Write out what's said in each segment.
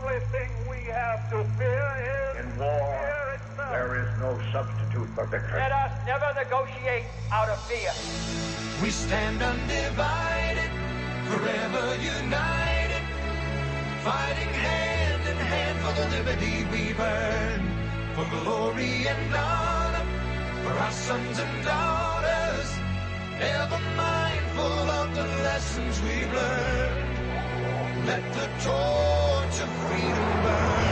only thing we have to fear is in war, there is no substitute for victory. Let us never negotiate out of fear. We stand undivided, forever united, fighting hand in hand for the liberty we've earned, for glory and honor, for our sons and daughters, ever mindful of the lessons we've learned. Let the torch of freedom burn.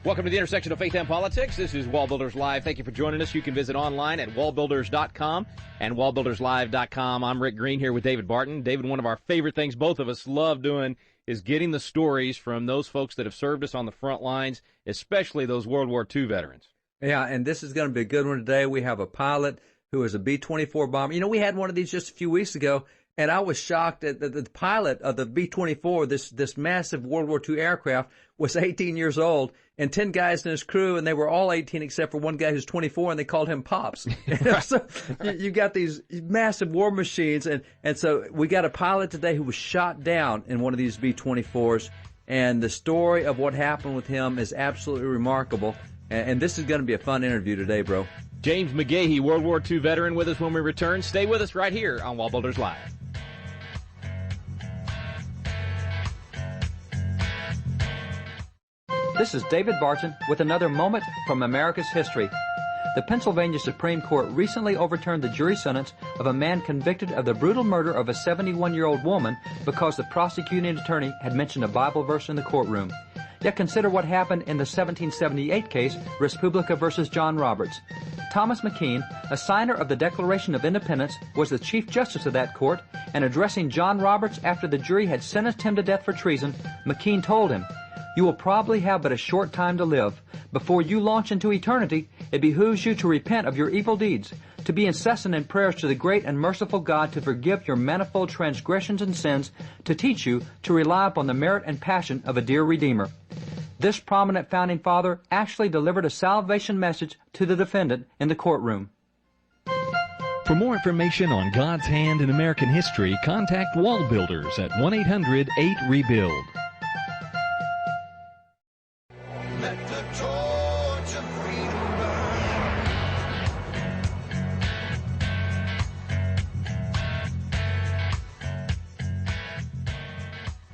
Welcome to the intersection of faith and politics. This is WallBuilders Live. Thank you for joining us. You can visit online at wallbuilders.com and wallbuilderslive.com. I'm Rick Green here with David Barton. David, one of our favorite things both of us love doing is getting the stories from those folks that have served us on the front lines, especially those World War II veterans. Yeah, and this is going to be a good one today. We have a pilot who is a B-24 bomber. You know, we had one of these just a few weeks ago, and I was shocked that the pilot of the B-24, this massive World War II aircraft, was 18 years old, and 10 guys in his crew, and they were all 18 except for one guy who's 24, and they called him Pops. So you got these massive war machines, and so we got a pilot today who was shot down in one of these B-24s, and the story of what happened with him is absolutely remarkable. And this is going to be a fun interview today, bro. James McGahee, World War II veteran, with us when we return. Stay with us right here on WallBuilders Live. This is David Barton with another moment from America's history. The Pennsylvania Supreme Court recently overturned the jury sentence of a man convicted of the brutal murder of a 71-year-old woman because the prosecuting attorney had mentioned a Bible verse in the courtroom. Yet consider what happened in the 1778 case, Respublica versus John Roberts. Thomas McKean, a signer of the Declaration of Independence, was the Chief Justice of that court, and addressing John Roberts after the jury had sentenced him to death for treason, McKean told him, "You will probably have but a short time to live. Before you launch into eternity, it behooves you to repent of your evil deeds, to be incessant in prayers to the great and merciful God to forgive your manifold transgressions and sins, to teach you to rely upon the merit and passion of a dear Redeemer." This prominent founding father actually delivered a salvation message to the defendant in the courtroom. For more information on God's hand in American history, contact WallBuilders at 1-800-8-REBUILD. Let the torch of freedom burn.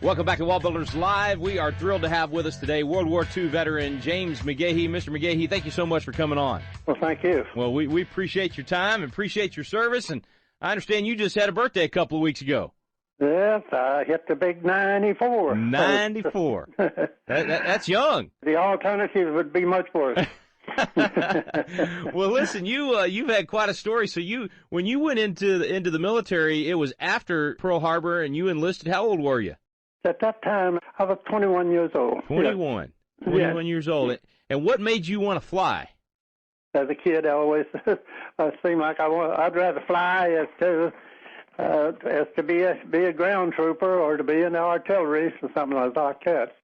Welcome back to WallBuilders Live. We are thrilled to have with us today World War II veteran James McGahee. Mr. McGahee, thank you so much for coming on. Well, thank you. Well, we appreciate your time and appreciate your service, and I understand you just had a birthday a couple of weeks ago. Yes, I hit the big 94. 94. That's young. The alternative would be much worse. Well, listen, you've had quite a story. So when you went into the military, it was after Pearl Harbor, and you enlisted. How old were you? At that time, I was 21 years old. 21. Yeah. 21 years old. And what made you want to fly? As a kid, I always seemed like I'd rather fly as to be a ground trooper or to be in the artillery or something like that.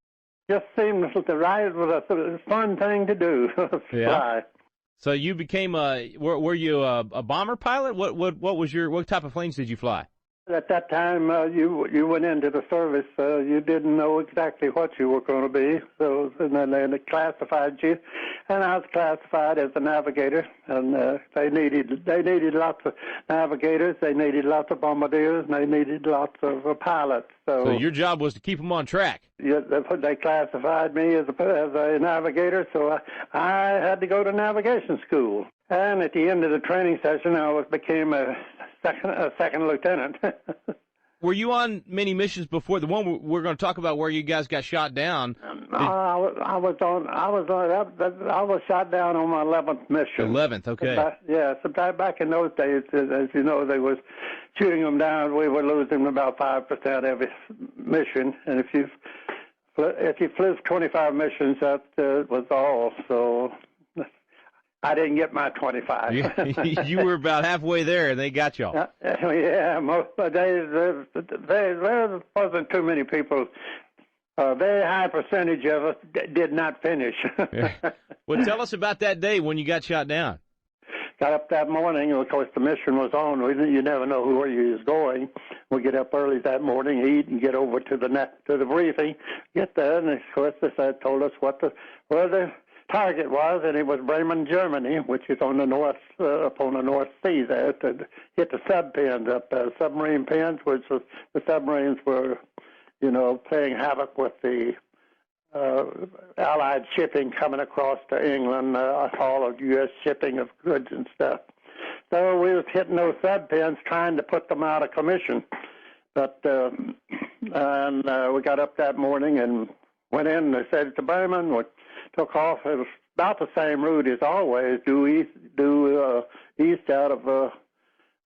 Just seemed the ride was a fun thing to do. Fly. So you became were you a bomber pilot? What type of planes did you fly? At that time, you went into the service. You didn't know exactly what you were going to be, so and then they classified you, and I was classified as a navigator. And they needed lots of navigators, they needed lots of bombardiers, and they needed lots of pilots. So your job was to keep them on track. Yeah, they classified me as a navigator, so I had to go to navigation school. And at the end of the training session, I became a second lieutenant. Were you on many missions before the one we're going to talk about where you guys got shot down? I was shot down on my 11th mission. 11th, okay. So back in those days, as you know, they was shooting them down. We were losing about 5% every mission, and if you flew 25 missions, that was all. So I didn't get my 25. You were about halfway there, and they got y'all. Yeah, most of the days there wasn't too many people. A very high percentage of us did not finish. Yeah. Well, tell us about that day when you got shot down. got up that morning, and of course the mission was on. You never know where you was going. We get up early that morning, eat, and get over to the briefing. Get there, and of course they told us where the target was, and it was Bremen, Germany, which is on the north, up on the North Sea there, to hit the sub pens up there, submarine pens, which was, the submarines were, playing havoc with the Allied shipping coming across to England, all of U.S. shipping of goods and stuff. So we was hitting those sub pens, trying to put them out of commission. But we got up that morning and went in. They said to Bremen, we took off. It was about the same route as always, due east out of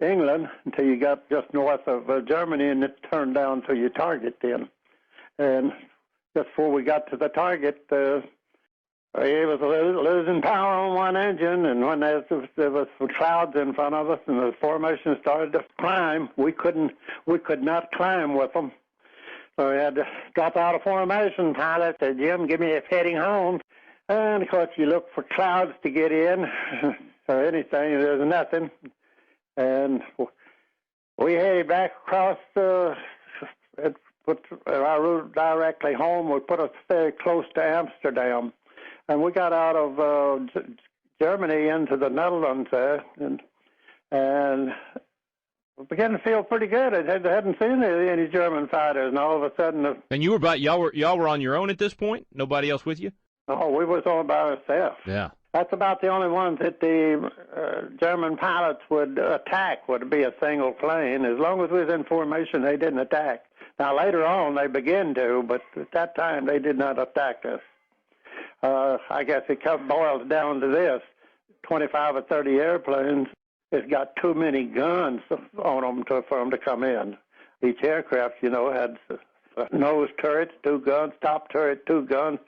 England until you got just north of Germany, and it turned down to your target then. And just before we got to the target, it was losing power on one engine, and when there was clouds in front of us and the formation started to climb, we could not climb with them. So we had to drop out of formation. Pilot said, "Jim, give me a heading home." And of course, you look for clouds to get in or anything. There's nothing. And we headed back across put our route directly home. We put us very close to Amsterdam. And we got out of Germany into the Netherlands there, and we began to feel pretty good. I hadn't seen any German fighters, and all of a sudden... And you were y'all were on your own at this point? Nobody else with you? No, we was all by ourselves. Yeah. That's about the only ones that the German pilots would attack, would be a single plane. As long as we was in formation, they didn't attack. Now, later on, they began to, but at that time, they did not attack us. I guess it boils down to this. 25 or 30 airplanes, it's got too many guns on them for them to come in. Each aircraft, had nose turrets, 2 guns, top turret, 2 guns,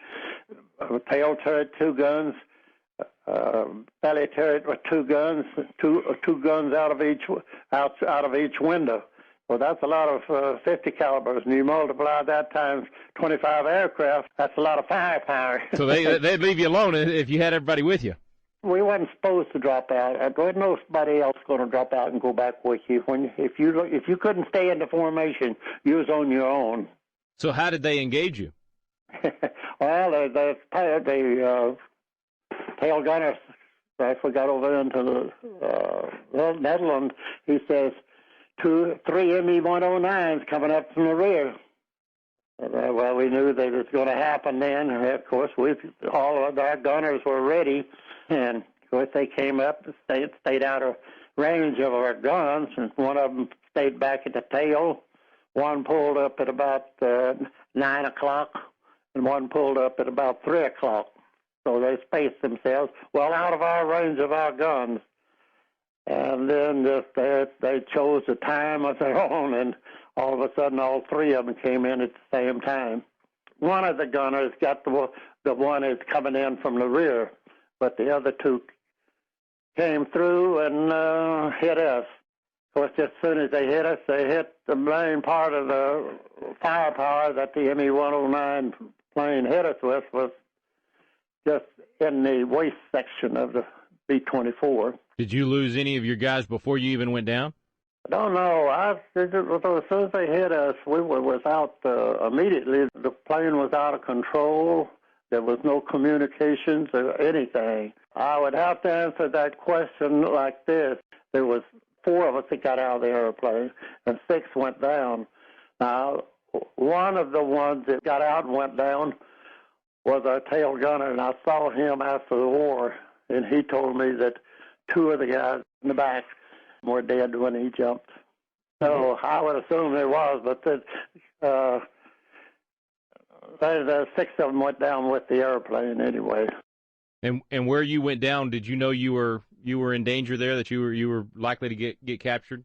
tail turret, 2 guns, belly turret with 2 guns, two guns out of each window. Well, that's a lot of 50 calibers, and you multiply that times 25 aircraft, that's a lot of firepower. So they'd leave you alone if you had everybody with you. We wasn't supposed to drop out. There wasn't nobody else going to drop out and go back with you. If you couldn't stay in the formation, you was on your own. So how did they engage you? Well, the tail gunner, if we got over into the Netherlands, he says, 3 ME-109s coming up from the rear. Well, we knew that it was going to happen then. And of course, all of our gunners were ready. And, of course, they came up and stayed out of range of our guns. And one of them stayed back at the tail. One pulled up at about 9 o'clock, and one pulled up at about 3 o'clock. So they spaced themselves well out of our range of our guns. And then they chose a time of their own, and all of a sudden all 3 of them came in at the same time. One of the gunners got the one that's coming in from the rear, but the other 2 came through and hit us. Of course, as soon as they hit us, they hit the main part of the firepower that the ME-109 plane hit us with was just in the waist section of the B-24. Did you lose any of your guys before you even went down? I don't know. As soon as they hit us, we was out immediately. The plane was out of control. There was no communications or anything. I would have to answer that question like this. There was 4 of us that got out of the airplane, and 6 went down. Now, one of the ones that got out and went down was our tail gunner, and I saw him after the war, and he told me that 2 of the guys in the back were dead when he jumped. So I would assume there was, but the 6 of them went down with the airplane anyway. And where you went down, did you know you were in danger there, that you were likely to get captured?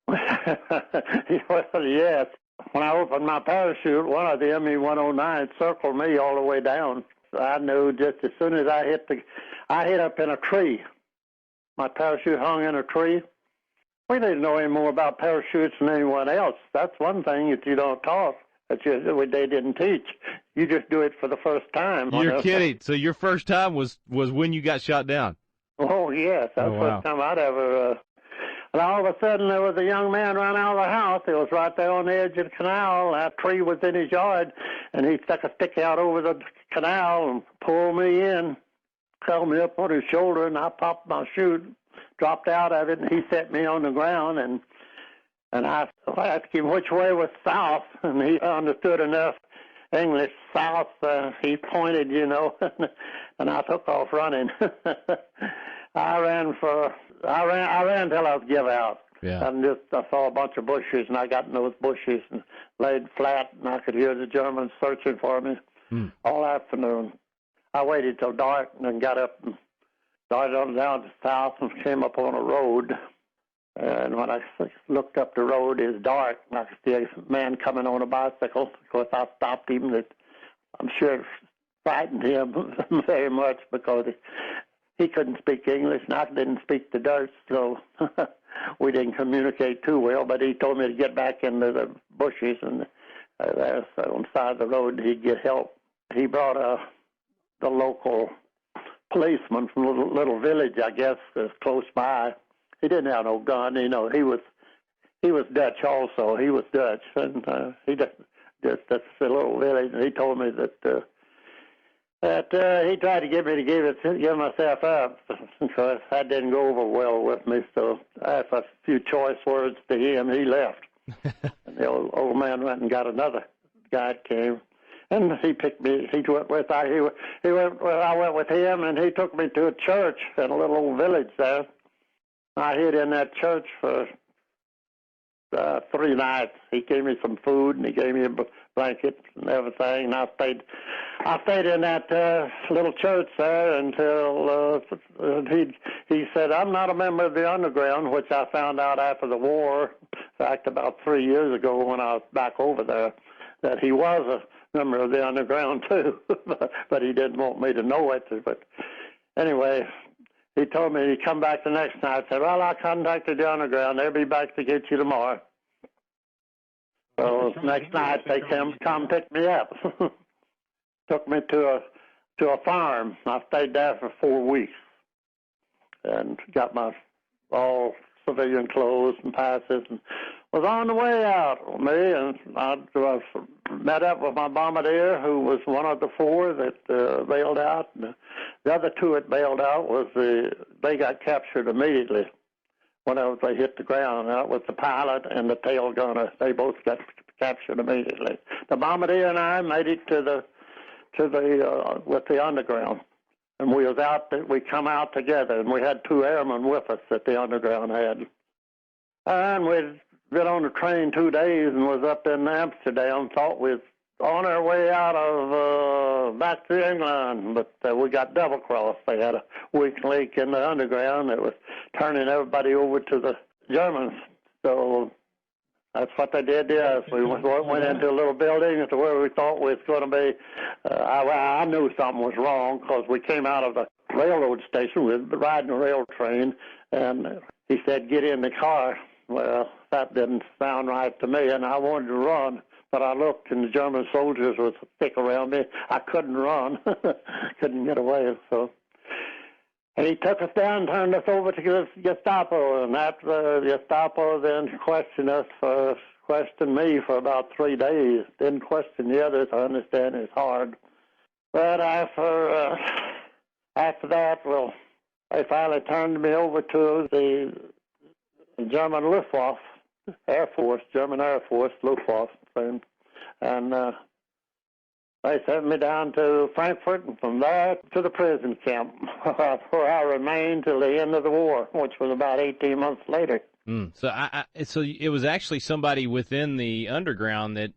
Well, yes. When I opened my parachute, one of the ME-109 circled me all the way down. I knew just as soon as I hit up in a tree. My parachute hung in a tree. We didn't know any more about parachutes than anyone else. That's one thing that you don't taught, that they didn't teach. You just do it for the first time. You're kidding. So your first time was when you got shot down? Oh, yes. That's Oh, the wow. first time I'd ever... and all of a sudden, there was a young man run out of the house. It was right there on the edge of the canal. That tree was in his yard, and he stuck a stick out over the canal and pulled me in, held me up on his shoulder, and I popped my chute, dropped out of it, and he set me on the ground, and I asked him which way was south, and he understood enough English south. He pointed, you know, and I took off running. I ran till I was give out. Yeah. And I saw a bunch of bushes, and I got in those bushes and laid flat, and I could hear the Germans searching for me all afternoon. I waited till dark and then got up and started on down to south and came up on a road. And when I looked up the road, it was dark, and I could see a man coming on a bicycle. Of course, I stopped him. I'm sure it frightened him very much because he couldn't speak English, and I didn't speak the Dutch, so we didn't communicate too well. But he told me to get back into the bushes, and there on the side of the road he'd get help. He brought the local policeman from a little village, I guess, that's close by. He didn't have no gun, you know. He was Dutch also. He was Dutch, and he just that's a little village. And he told me that he tried to get me to give myself up, because that didn't go over well with me. So after a few choice words to him, he left. And the old man went and got another guy that came, and he picked me. He went with I went with him, and he took me to a church in a little old village there. I hid in that church for 3 nights. He gave me some food, and he gave me a blanket and everything. And I stayed in that little church there until he said, "I'm not a member of the underground," which I found out after the war. In fact, about 3 years ago when I was back over there, that he was a member of the underground too, but he didn't want me to know it. But anyway, he told me he'd come back the next night. Said, "Well, I contacted the underground. They'll be back to get you tomorrow." So next night they come pick me up. Took me to a farm. I stayed there for 4 weeks and got my all civilian clothes and passes, and was on the way out with me. And I met up with my bombardier, who was one of the 4 that bailed out. And the other 2 that bailed out they got captured immediately whenever they hit the ground. That was the pilot and the tail gunner. They both got captured immediately. The bombardier and I made it with the underground, and we was out. We come out together, and we had 2 airmen with us that the underground had. And we'd been on the train 2 days and was up in Amsterdam. Thought we was on our way out of back to England, but we got double-crossed. They had a weak link in the underground that was turning everybody over to the Germans. So that's what they did to us. We went into a little building to where we thought we was going to be. I knew something was wrong because we came out of the railroad station. We were riding a rail train, and he said, "Get in the car." Well, that didn't sound right to me, and I wanted to run. But I looked, and the German soldiers were thick around me. I couldn't run. Couldn't get away. So and he took us down and turned us over to the Gestapo. And after the Gestapo then questioned me for about 3 days. Didn't question the others. I understand it's hard. But after that, well, they finally turned me over to the German Luftwaffe, German Air Force, Luftwaffe. And they sent me down to Frankfurt, and from there to the prison camp, where I remained till the end of the war, which was about 18 months later. So it was actually somebody within the underground that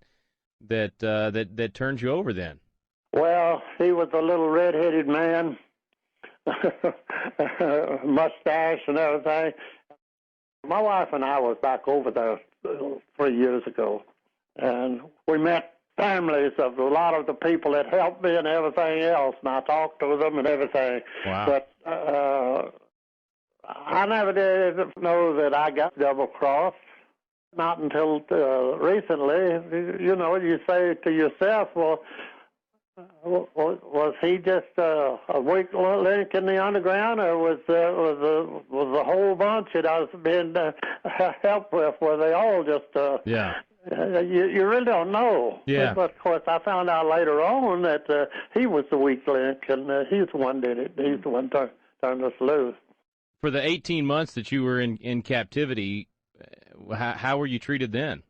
turned you over then. Well, he was a little red-headed man, mustache and everything. My wife and I was back over there 3 years ago, and we met families of a lot of the people that helped me and everything else, and I talked to them and everything. Wow. But I never did know that I got double-crossed. Not until recently. You know, you say to yourself, well, Was he just a weak link in the underground, or was the whole bunch that I was being helped with? Were they all just? Yeah. You really don't know. Yeah. But of course, I found out later on that he was the weak link, and he's the one did it. He's the one turned us loose. For the 18 months that you were in captivity, how were you treated then?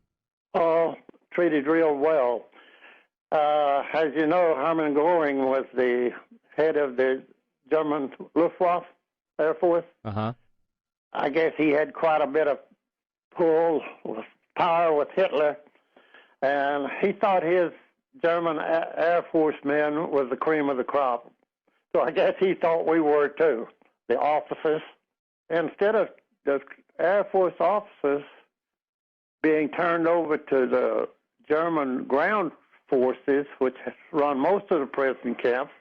Oh, treated real well. As you know, Hermann Göring was the head of the German Luftwaffe Air Force. Uh-huh. I guess he had quite a bit of pull with power with Hitler, and he thought his German Air Force men was the cream of the crop. So I guess he thought we were too, the officers. Instead of the Air Force officers being turned over to the German ground forces, which run most of the prison camps,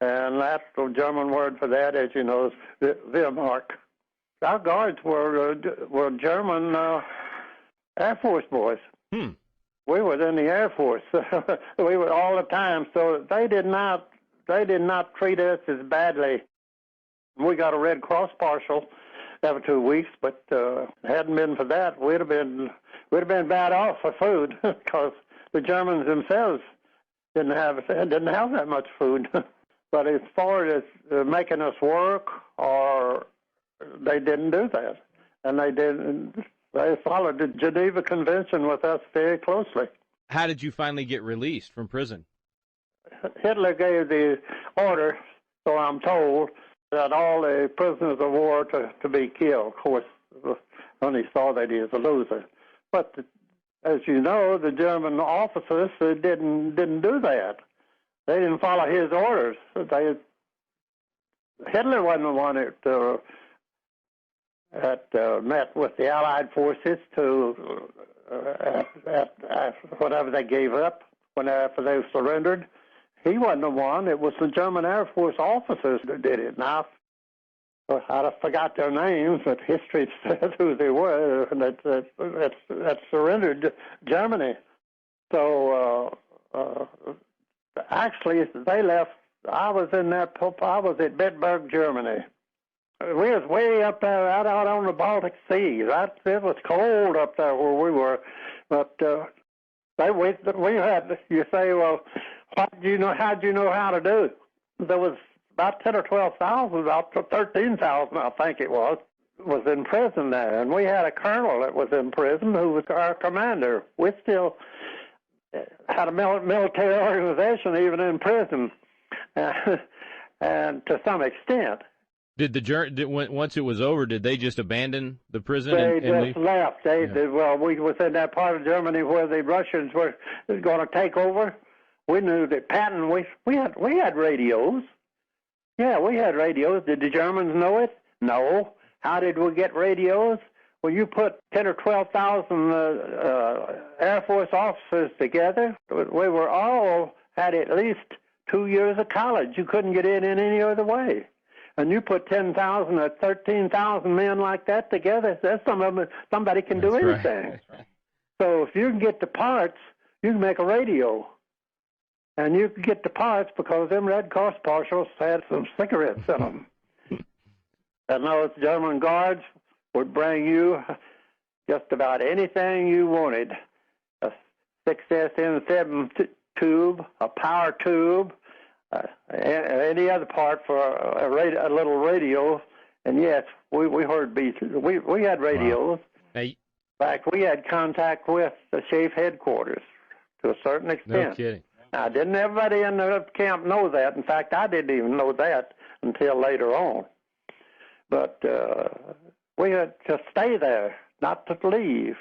and that's the German word for that, as you know, is Wehrmacht. Our guards were German Air Force boys. We were in the Air Force. We were all the time, so they did not treat us as badly. We got a Red Cross partial every 2 weeks, but hadn't been for that, we'd have been bad off for food because the Germans themselves didn't have that much food. But as far as making us work, or they didn't do that, and they followed the Geneva Convention with us very closely. How did you finally get released from prison? Hitler gave the order, so I'm told, that all the prisoners of war to be killed. Of course, when he saw that he was a loser. But as you know, the German officers didn't do that. They didn't follow his orders. Hitler wasn't the one that met with the Allied forces to whatever they gave up after they surrendered. He wasn't the one. It was the German Air Force officers that did it. Now, I forgot their names, but history says who they were that surrendered Germany. So actually, they left. I was at Bitburg, Germany. We was way up there, out on the Baltic Sea. It was cold up there where we were, but we had. You say, well, how'd you know how to do? There was about 10 or 12,000, about 13,000, I think it was in prison there, and we had a colonel that was in prison who was our commander. We still had a military organization even in prison, and to some extent. Once it was over, did they just abandon the prison? They just left. Well, we was in that part of Germany where the Russians were going to take over. We knew that Patton. We had radios. Yeah, we had radios. Did the Germans know it? No. How did we get radios? Well, you put 10 or 12,000 Air Force officers together. We were all had at least 2 years of college. You couldn't get in any other way. And you put 10,000 or 13,000 men like that together, somebody can do anything. Right. So if you can get the parts, you can make a radio. And you can get the parts because them Red Cross partials had some cigarettes in them. And those German guards would bring you just about anything you wanted. A 6SN7 tube, a power tube, any other part for a little radio. And yes, we heard beats. We had radios. Wow. In fact, we had contact with the chief headquarters to a certain extent. No kidding. Now, didn't everybody in the camp know that? In fact, I didn't even know that until later on. But we had to stay there, not to leave,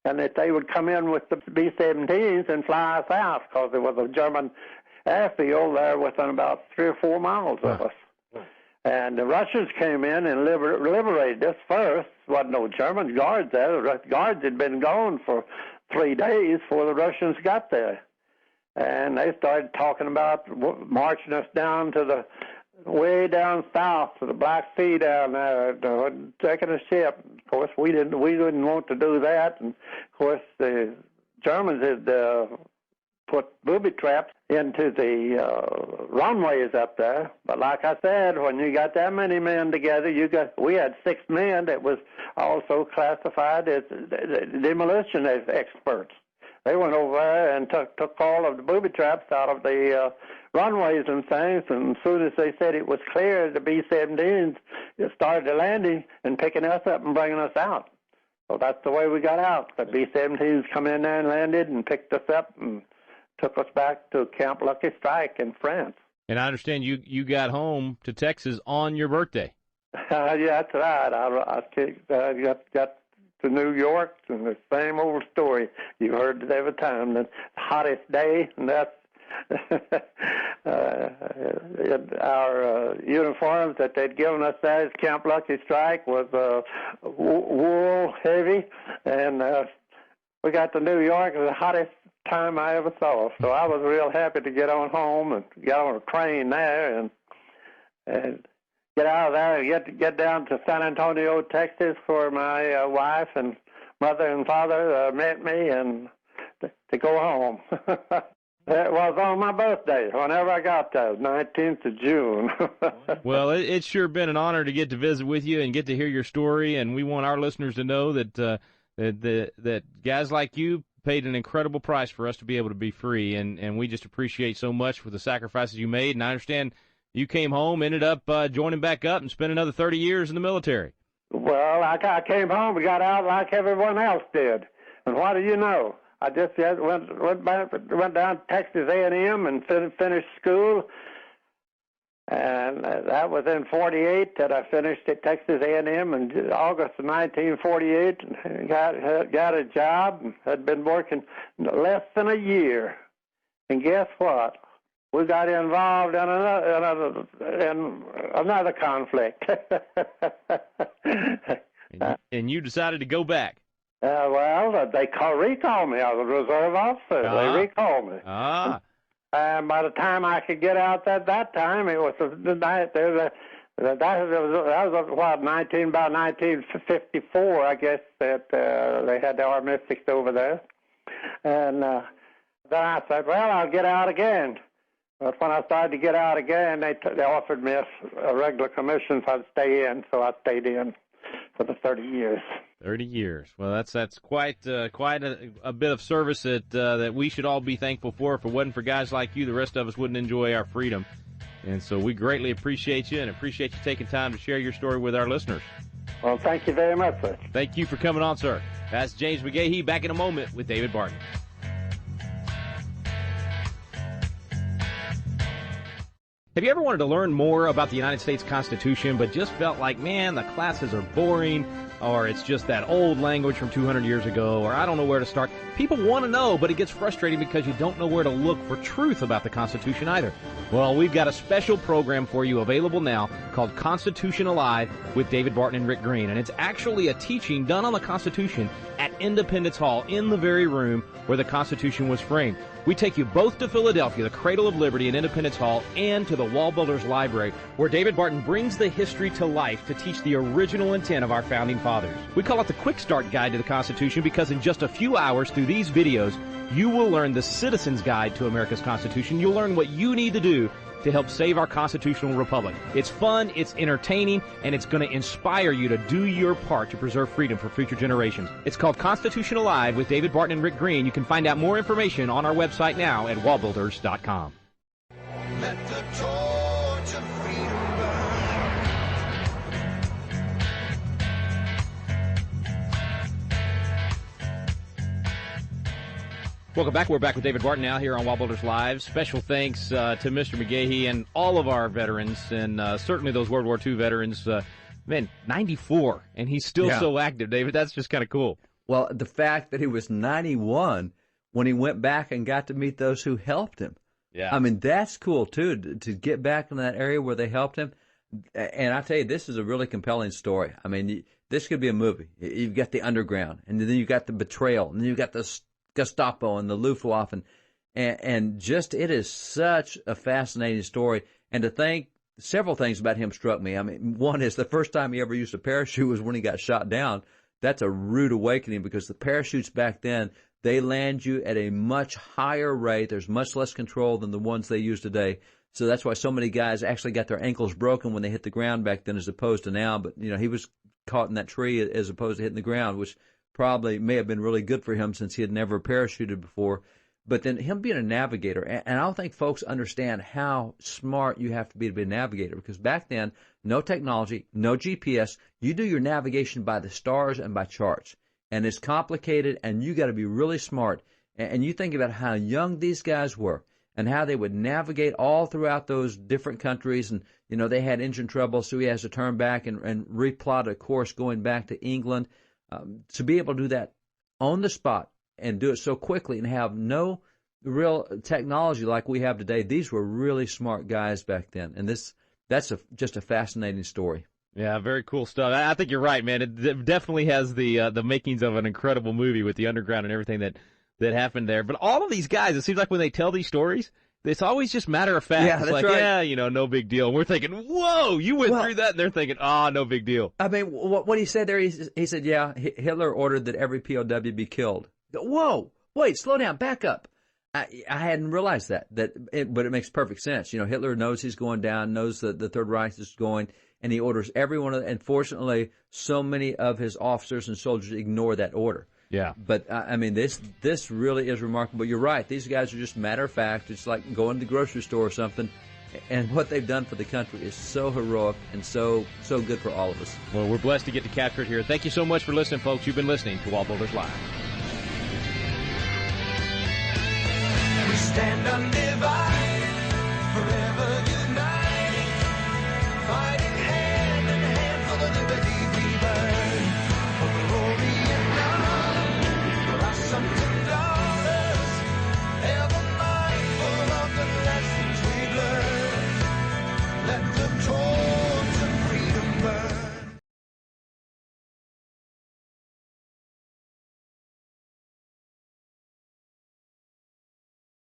and that they would come in with the B-17s and fly us out because there was a German airfield there within about 3 or 4 miles of us. And the Russians came in and liberated us first. There wasn't no German guards there. The guards had been gone for 3 days before the Russians got there. And they started talking about marching us down to way down south to the Black Sea down there, taking a ship. Of course, we didn't want to do that. And of course, the Germans had put booby traps into the runways up there. But like I said, when you got that many men together, we had 6 men that was also classified as demolition experts. They went over there and took all of the booby traps out of the runways and things, and as soon as they said it was clear, the B-17s started landing and picking us up and bringing us out. So that's the way we got out. The B-17s come in there and landed and picked us up and took us back to Camp Lucky Strike in France. And I understand you got home to Texas on your birthday. Yeah, that's right. I got to New York, and the same old story you heard it every time. The hottest day, and that's our uniforms that they'd given us there at Camp Lucky Strike was wool heavy, and we got to New York. It was the hottest time I ever saw. So I was real happy to get on home and get on a train there and get out of there and get down to San Antonio, Texas, where my wife and mother and father met me, and to go home. It was on my birthday, whenever I got there, 19th of June. Well, it's sure been an honor to get to visit with you and get to hear your story, and we want our listeners to know that that guys like you paid an incredible price for us to be able to be free, and we just appreciate so much for the sacrifices you made. And I understand you came home, ended up joining back up and spent another 30 years in the military. Well, I came home and got out like everyone else did. And what do you know? I just went down to Texas A&M and finished school. And that was in 48 that I finished at Texas A&M in August of 1948. And got a job. Had been working less than a year. And guess what? We got involved in another conflict. And you decided to go back. Well, they recalled me. I was a reserve officer. They recalled me. And by the time I could get out at that time, it was about 1954, I guess, that they had the armistice over there. And then I said, well, I'll get out again. But when I started to get out again, they offered me a regular commission so I'd stay in, so I stayed in for the 30 years. 30 years. Well, that's quite a bit of service that we should all be thankful for. If it wasn't for guys like you, the rest of us wouldn't enjoy our freedom. And so we greatly appreciate you and appreciate you taking time to share your story with our listeners. Well, thank you very much, sir. Thank you for coming on, sir. That's James McGahee. Back in a moment with David Barton. Have you ever wanted to learn more about the United States Constitution but just felt like, man, the classes are boring, or it's just that old language from 200 years ago, or I don't know where to start? People want to know, but it gets frustrating because you don't know where to look for truth about the Constitution either. Well, we've got a special program for you available now called Constitution Alive with David Barton and Rick Green, and it's actually a teaching done on the Constitution at Independence Hall in the very room where the Constitution was framed. We take you both to Philadelphia, the cradle of liberty in Independence Hall, and to the WallBuilders Library, where David Barton brings the history to life to teach the original intent of our founding fathers. We call it the Quick Start Guide to the Constitution because in just a few hours through these videos, you will learn the Citizen's Guide to America's Constitution. You'll learn what you need to do to help save our constitutional republic. It's fun, it's entertaining, and it's going to inspire you to do your part to preserve freedom for future generations. It's called Constitution Alive with David Barton and Rick Green. You can find out more information on our website now at wallbuilders.com. Let the torch of freedom burn. Welcome back. We're back with David Barton now here on WallBuilders Live. Special thanks to Mr. McGahee and all of our veterans, and certainly those World War II veterans. Man, 94, and he's still so active, David. That's just kind of cool. Well, the fact that he was 91 when he went back and got to meet those who helped him. Yeah. I mean, that's cool, too, to get back in that area where they helped him. And I tell you, this is a really compelling story. I mean, this could be a movie. You've got the underground, and then you've got the betrayal, and then you've got the Gestapo and the Luftwaffe, and just it is such a fascinating story. And to think, several things about him struck me. I mean, one is the first time he ever used a parachute was when he got shot down. That's a rude awakening because the parachutes back then, they land you at a much higher rate. There's much less control than the ones they use today. So that's why so many guys actually got their ankles broken when they hit the ground back then as opposed to now. But, he was caught in that tree as opposed to hitting the ground, which probably may have been really good for him since he had never parachuted before. But then him being a navigator, and I don't think folks understand how smart you have to be a navigator, because back then, no technology, no GPS. You do your navigation by the stars and by charts. And it's complicated, and you got to be really smart. And you think about how young these guys were and how they would navigate all throughout those different countries. And, they had engine trouble, so he has to turn back and replot a course going back to England. To be able to do that on the spot and do it so quickly and have no real technology like we have today, these were really smart guys back then. And that's just a fascinating story. Yeah, very cool stuff. I think you're right, man. It definitely has the makings of an incredible movie with the underground and everything that happened there. But all of these guys, it seems like when they tell these stories, it's always just matter of fact. Yeah, it's that's like, right. No big deal. And we're thinking, whoa, you went through that, and they're thinking, no big deal. I mean, what he said there, he said, yeah, Hitler ordered that every POW be killed. Whoa, wait, slow down, back up. I hadn't realized that, but it makes perfect sense. Hitler knows he's going down, knows that the Third Reich is going, and he orders everyone. And fortunately, so many of his officers and soldiers ignore that order. Yeah. But, I mean, this really is remarkable. You're right. These guys are just matter of fact. It's like going to the grocery store or something. And what they've done for the country is so heroic and so good for all of us. Well, we're blessed to get to capture it here. Thank you so much for listening, folks. You've been listening to WallBuilders Live. We stand undivided.